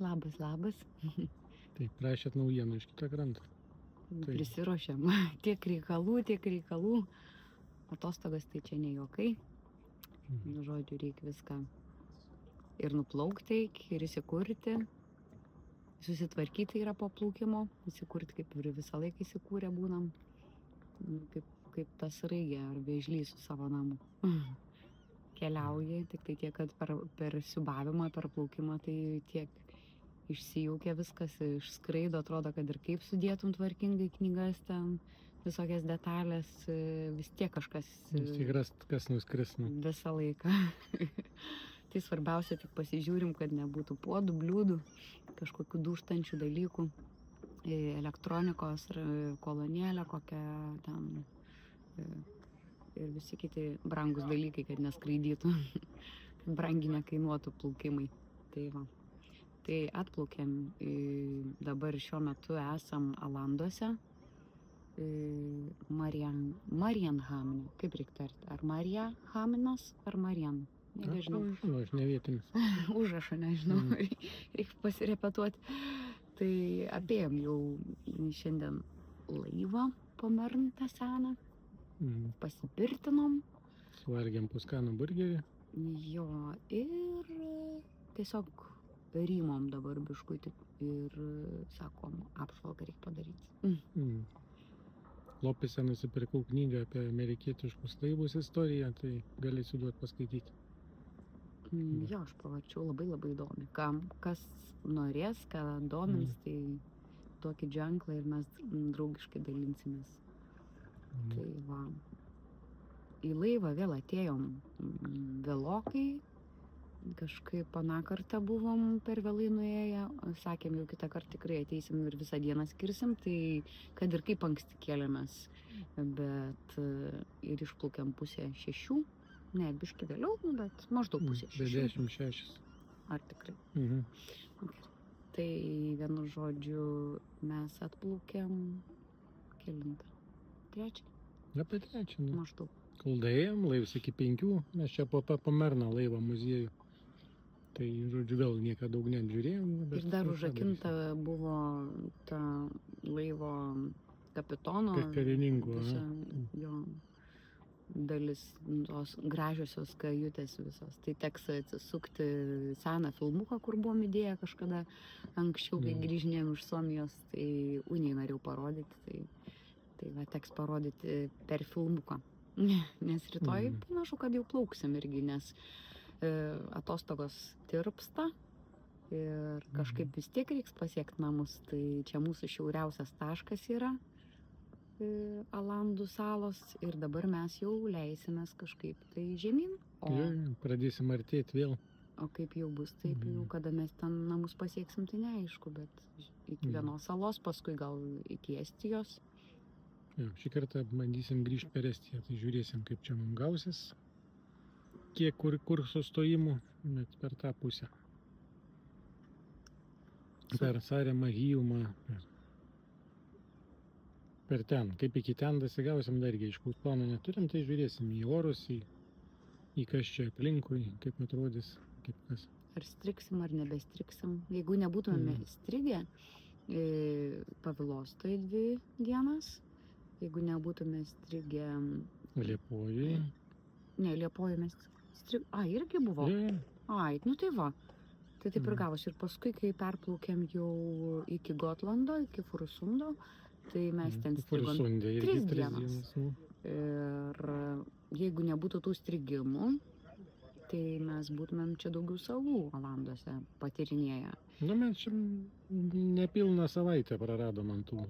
Labas, labas. Tai prašėt naujienų iš kito kranto. Tai- Prisiruošėm. Tiek reikalų. Atostogas tai čia ne juokai. Nu, žodžiu, reikia viską ir nuplaukti, ir įsikurti. Susitvarkyti yra po plaukimo. Įsikurti kaip ir visą laiką įsikūrę būnam. Kaip tas raigė ar vėžlys su savo namu. Keliauji, tik tai tiek, kad per siubavimą, per plaukimą, tai tiek išsijaukia viskas, išskraido, atrodo, kad ir kaip sudėtum tvarkingai knygas ten, visokias detalės, vis tiek kažkas Tikras, kas nuskris. visą laiką. Tai svarbiausia, tik pasižiūrim, kad nebūtų puodų, bliūdų, kažkokių dūžtančių dalykų, elektronikos, kolonėlė kokia ten ir visi kiti brangus dalykai, kad neskraidytų, kad brangiai nekainuotų plaukimai. Tai va. Tai atplaukėm, dabar šiuo metu esam Alanduose, Marienhamne, kaip reikia tarti, ar Mariahaminas, ar Marien, nežinau. Aš ne vietinis. Užrašą nežinau, reikia pasirepetuoti. Tai apėjom jau šiandien laivą po Merntą seną, pasipirtinom. Suvalgėm puskanų burgerį. Jo, ir tiesiog rymom dabar biškutį ir sakom, apžvalgą reikia padaryti. Lopise nusipirkau knygą apie amerikietiškus laivus istoriją, tai galėsiu duoti paskaityti. Jo, aš pavačiau labai įdomi. Kas norės, ką domins, tai tokį ženklą ir mes draugiškai dalinsimės. Tai va. Į laivą vėl atėjom vėlokai. Kažkaip aną kartą buvom per vėlai nuėję, sakėm, jau kitą kartą tikrai ateisim ir visą dieną skirsim, tai kad ir kaip anksti kėlėmės, bet ir išplaukėm 5:30, ne, biškį vėliau, bet maždaug 5:30. 6. Ar tikrai? Okay. Tai vienu žodžiu mes atplaukėm kelintą? 3? Apie 3. Maždaug. Kol daėjom, laivas iki 5, mes čia po Merno laivo muziejų. Tai, žodžiu, vėl nieką daug neapžiūrėjom. Ir dar užrakinta buvo ta laivo kapitono karininko jo dalis, tos gražiosios kajutės visos. Tai teks atsisukti seną filmuką, kur buvom įdėję kažkada anksčiau, kai grįžinėjom iš Suomijos, tai Unijai norėjau parodyti, tai va, teks parodyti per filmuką. Nes rytoj panašu, kad jau plauksim irgi, nes atostogos tirpsta ir kažkaip vis tiek reiks pasiekti namus. Tai čia mūsų šiauriausias taškas yra Alandų salos ir dabar mes jau leisimės kažkaip tai žemyn. Pradėsim artėti vėl. O kaip jau bus, taip jau, kada mes ten namus pasieksim, tai neaišku, bet iki vienos salos, paskui gal iki Estijos. Šį kartą bandysim grįžti per Estiją, tai žiūrėsim, kaip čia mums gausis. Kiek kur sustojimų, bet per tą pusę. Per Saremą, Hyjumą. Per ten. Kaip iki ten dasigausim, dargi aiškaus plano neturim, tai žiūrėsim į orus, į kas čia aplinkui, kaip atrodys, kaip kas. Ar striksim, ar nebestriksim. Jeigu nebūtume strigę Pavilostoj 2 dienas, jeigu nebūtume strigę Liepojoj. Ne, Liepojoj mes irgi buvo. Ai, nu tai va. Tai taip ir gavosi. Ir paskui, kai perplaukėm jau iki Gotlando, iki Furusundo, tai mes ten strigom 3 dienas. Ir jeigu nebūtų tų strigimų, tai mes būtumėm čia daugiau salų Alanduose patyrinėję. Nu, mes čia nepilną savaitę praradom ant tų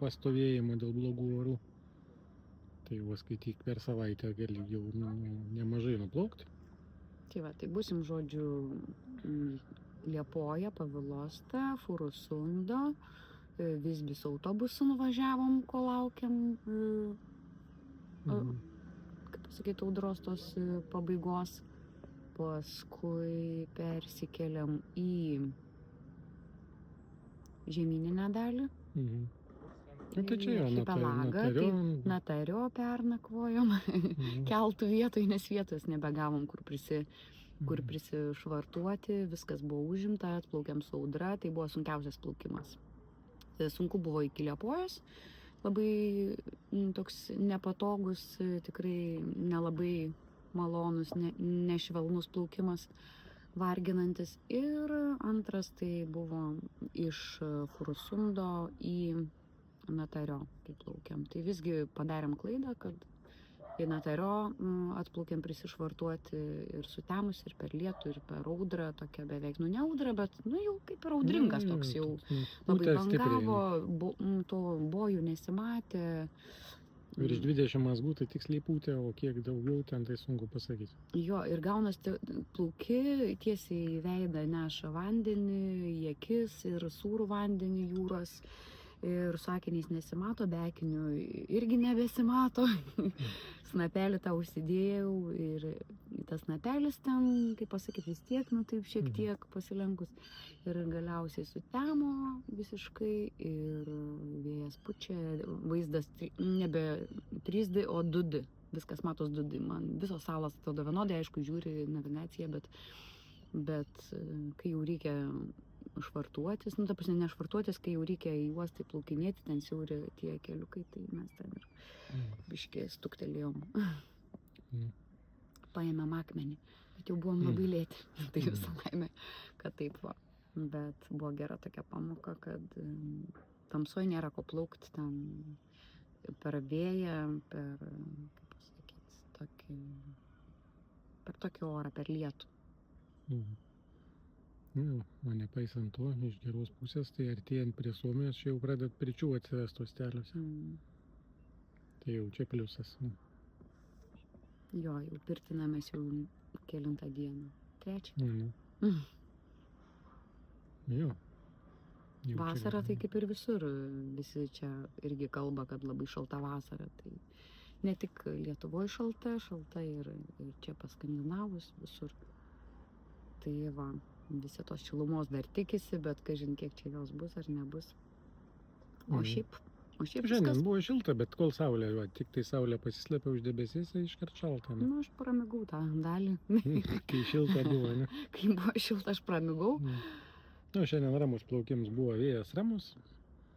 pastovėjimų dėl blogų orų. Tai jau skaityk, per savaitę gali jau nemažai nuplaukti. Tai va, tai būsim, žodžiu, Liepoja, Pavilosta, Furusundo, Visbis autobusu nuvažiavom, kol laukiam, kaip pasakyti, audros tos pabaigos. Paskui persikeliam į žemyninę dalį. Tai čia jo, Natario pernakvojom, keltų vietoj, nes vietos nebegavom, kur kur prisišvartuoti, viskas buvo užimta, atplaukėm su audra, tai buvo sunkiausias plaukimas. Sunku buvo iki Liepojos, labai toks nepatogus, tikrai nelabai malonus, nešvelnus plaukimas, varginantis. Ir antras tai buvo iš Furusundo į Natario, kai plaukiam. Tai visgi padarėm klaidą, kad į Natario atplaukėm prisišvartuoti ir sutemus, ir per lietų, ir per audrą, tokia beveik, ne audra, bet, jau kaip ir audringas toks jau. Labai bangavo, to bojų nesimatė. Virš 20 mazgų, tai tiksliai pūtė, o kiek daugiau ten, tai sunku pasakyti. Jo, ir gaunas plauki, tiesiai į veidą neša vandenį, į akis ir sūrų vandenį jūros. Ir su akiniais nesimato, be akinių irgi nebesimato. Snapelį tą užsidėjau ir tas snapelis ten, kaip pasakyti, vis tiek, taip šiek tiek pasilenkus. Ir galiausiai sutemo visiškai ir vėjas pučia, vaizdas nebe 3D, o 2D. Viskas matos 2D. Man visos salos atrodo vienodai, aišku, žiūri navigaciją, bet kai jau reikia švartuotis, ta prasme ne švartuotis, kai jau reikia į uostą plaukinėti, ten siauri tie keliukai, tai mes ten ir biškį stuktelėjom. Paėmėm akmenį, bet jau buvom labai lėti, tai visą laimę, kad taip va. Bet buvo gera tokia pamoka, kad tamsoje nėra ko plaukti, ten per vėją, kaip pasakyti, per tokį orą, per lietų. O nepaisant to, iš geros pusės, tai artėjant prie Suomijos, čia jau pradedat pričių atsivest uosteliuose. Tai jau čia pliusas. Jo, jau pirtinamės jau kelintą dieną. 3. Jo. Vasara tai kaip ir visur. Visi čia irgi kalba, kad labai šalta vasara. Tai ne tik Lietuvoje šalta ir čia pas skandinavus visur. Tai va. Visi tos šilumos dar tikisi, bet kažin kiek čia jos bus ar nebus. O šiaip Šiandien buvo šilta, bet kol saulė, tik tai saulė pasislėpė už debesys, tai iškart šalta. Aš pramigau tą dalį. Kai šilta buvo, ne? Kai buvo šilta, aš pramigau. Šiandien ramus plaukims buvo, vėjas ramus.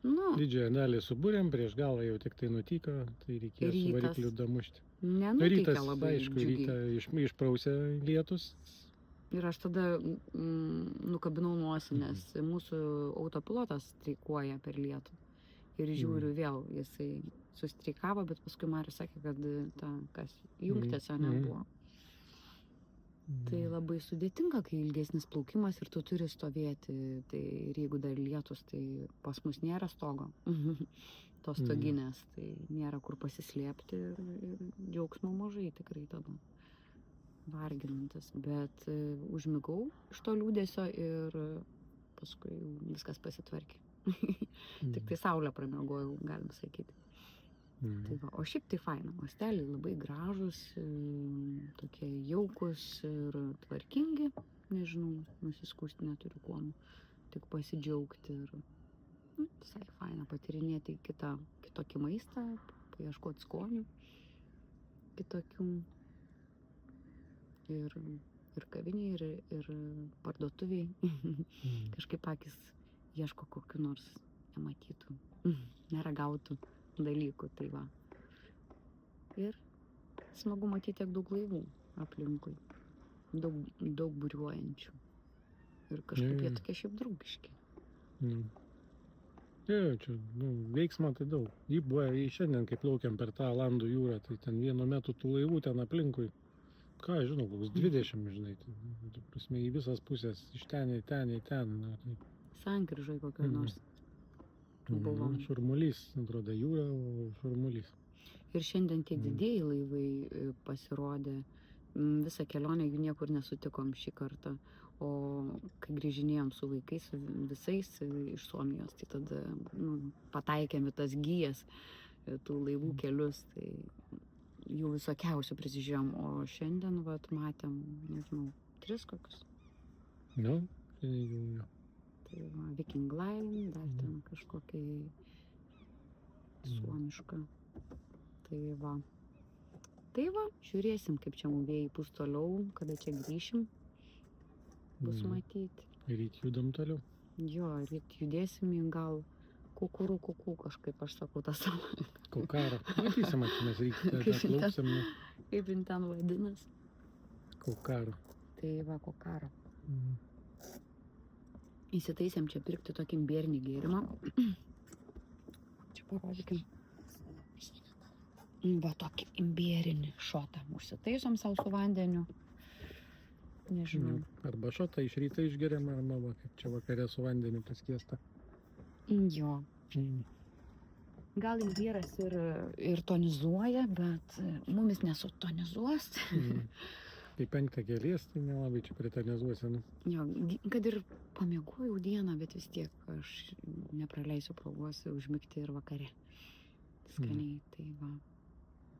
Didžiąją dalį subūrėm, prieš galą jau tik tai nutyko, tai reikėjo su varikliu damušti. Nenutykia labai aišku, rytą išprausė lietus. Ir aš tada nukabinau nosį, nes mūsų autopilotas streikuoja per lietų. Ir žiūriu vėl, jisai sustreikavo, bet paskui Marius sakė, kad jungtėse nebuvo. Tai labai sudėtinga, kai ilgesnis plaukimas ir tu turi stovėti. Tai ir jeigu dar lietus, tai pas mus nėra stogo. Tos stoginės, tai nėra kur pasislėpti ir džiaugsmo mažai tikrai tada. Varginantis, bet užmigau iš to liūdėsio ir paskui viskas pasitvarkė. Tik tai saulę pramiegojau, galim sakyti. Tai va, o šiaip tai faina, uosteliai labai gražus, tokie jaukus ir tvarkingi, nežinau, nusiskūsti neturiu kuom, tik pasidžiaugti ir visai faina patyrinėti kitokį maistą, paieškoti skonių kitokių. Ir kaviniai, ir parduotuviai. Kažkaip akis ieško kokiu nors nematytų, neragautų dalykų. Tai va. Ir smagu matyti tiek daug laivų aplinkui. Daug buriuojančių. Ir kažkaip jie tokie šiaip draugiški. Čia, veiksmo tai daug. Jį buvo šiandien, kai plaukiam per tą Landų jūrą, tai ten vienu metu tų laivų ten aplinkui. Ką, žinau, koks 20, žinai, tai prasme, į visas pusės, iš ten į ten. Sankryžoj kokio nors. Šurmulys, atrodo, jūra, o šurmulys. Ir šiandien tie didieji laivai pasirodė, visą kelionę jų niekur nesutikom šį kartą, o kai grįžinėjom su vaikais, visais iš Suomijos, tai tada pataikėm į tas gijas, tų laivų kelius, tai jų visokiausių prisižiūrėjom, o šiandien, matėm, nežinau, 3 kokius. Šiandien jau. Tai va, Viking Line, dar ten kažkokia suomiška. Tai va, žiūrėsim, kaip čia vėjai pūs toliau, kada čia grįšim. bus Mhm. matyti. Ryt judam toliau. Jo, ryt judėsim į gal kukurų kažkaip, aš sakau tą savo. Kokaro. Matysim, čia mes ryt Kaip jin ten- plauksim. Nu. Kaip jin ten vadinas. Kokaro. Tai va, kokaro. Mhm. Įsitaisėm čia pirkti tokį imbierinį gėrimą. Čia parodykim. Va, tokį imbierinį šotą. Užsitaisom savo su vandeniu. Nežinau. Arba šotą iš ryto išgeriam, arba va, kaip čia vakarė su vandeniu paskiesta. Jo. Mhm. Gal imbieras ir tonizuoja, bet mumis nesutonizuos. Mhm. Kai 5 kelies, tai nelabai čia pritanizuosi. Nu. Jo, kad ir pamiegojau dieną, bet vis tiek aš nepraleisiu progos užmigti ir vakare. Skaniai, tai va.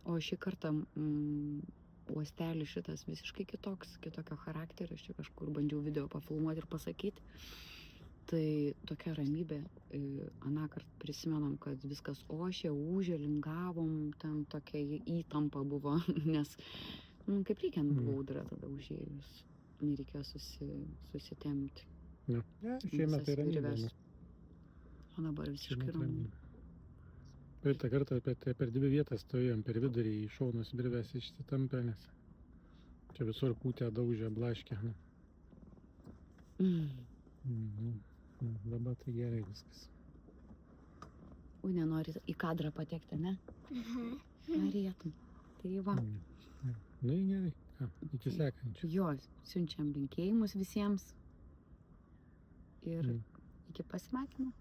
O šį kartą uostelis šitas visiškai kitoks, kitokio charakterio. Aš čia kažkur bandžiau video pafilmuoti ir pasakyti. Tai tokia ramybė. Anąkart prisimenam, kad viskas ošė, ūžė, lingavom, ten tokia įtampa buvo, nes kaip reikiant buvo audra tada užėjus. Nereikėjo susitempti. Ja. Ja, šiemet tai Visas ramybė. virves. Nu. O dabar visiškai Šiemet ramu. ramybė. Praeitą kartą per 2 vietas stovėjom, per vidurį į šonus virves išsitampę, nes čia visur kūtę daužė, blaškė. Nu. Dabar tai gerai viskas. O nenori į kadrą patekti, ne? Norėtum. Tai va. Nu i gerai. Ką, iki sekančių. Jo, siunčiam linkėjimus visiems. Ir Mm. iki pasimatymo.